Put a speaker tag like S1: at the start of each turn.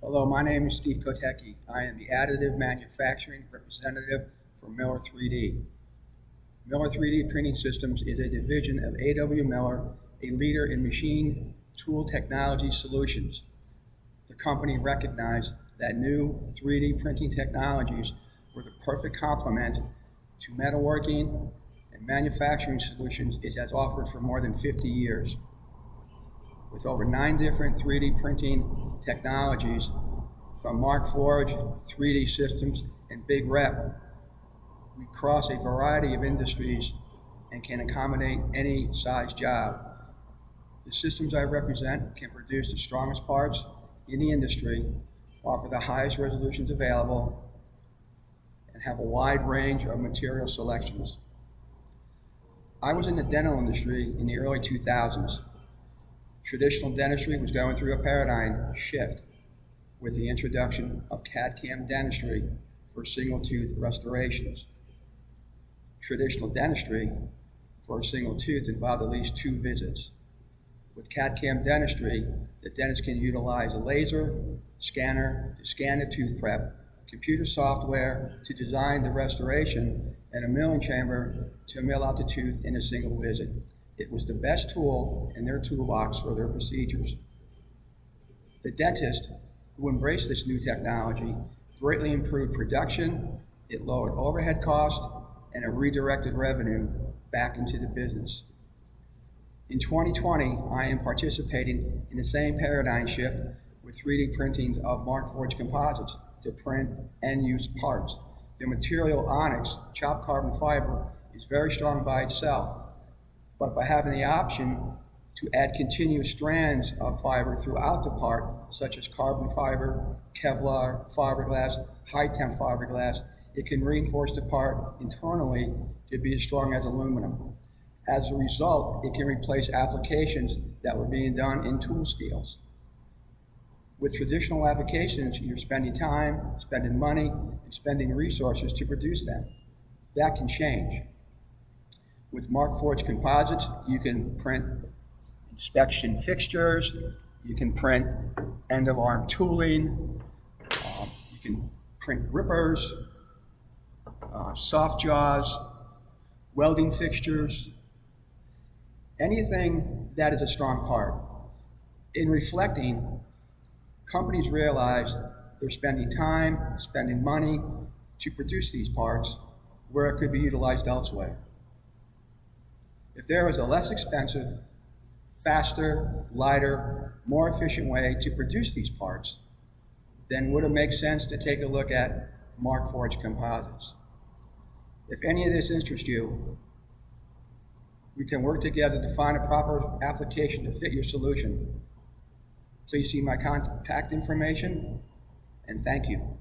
S1: Hello, my name is Steve Kotecki. I am the additive manufacturing representative for Miller 3D. Miller 3D Printing Systems is a division of A.W. Miller, a leader in machine tool technology solutions. The company recognized that new 3D printing technologies were the perfect complement to metalworking and manufacturing solutions it has offered for more than 50 years. With over 9 different 3D printing technologies, from Markforged 3D systems and Big Rep, we cross a variety of industries and can accommodate any size job. The systems I represent can produce the strongest parts in the industry, offer the highest resolutions available, and have a wide range of material selections. I was in the dental industry in the early 2000s. Traditional dentistry was going through a paradigm shift with the introduction of CAD/CAM dentistry for single tooth restorations. Traditional dentistry for a single tooth involved at least 2 visits. With CAD/CAM dentistry, the dentist can utilize a laser scanner to scan the tooth prep, computer software to design the restoration, and a milling chamber to mill out the tooth in a single visit. It was the best tool in their toolbox for their procedures. The dentist who embraced this new technology greatly improved production, it lowered overhead costs, and it redirected revenue back into the business. In 2020, I am participating in the same paradigm shift with 3D printing of Markforged Composites to print end-use parts. The material onyx, chopped carbon fiber, is very strong by itself, but by having the option to add continuous strands of fiber throughout the part, such as carbon fiber, Kevlar, fiberglass, high-temp fiberglass, it can reinforce the part internally to be as strong as aluminum. As a result, it can replace applications that were being done in tool steels. With traditional applications, you're spending time, spending money, and spending resources to produce them. That can change. With Markforged Composites, you can print inspection fixtures, you can print end-of-arm tooling, you can print grippers, soft jaws, welding fixtures, anything that is a strong part. In reflecting, companies realize they're spending time, spending money to produce these parts where it could be utilized elsewhere. If there was a less expensive, faster, lighter, more efficient way to produce these parts, then would it make sense to take a look at Markforged Composites? If any of this interests you, we can work together to find a proper application to fit your solution. Please see my contact information, and thank you.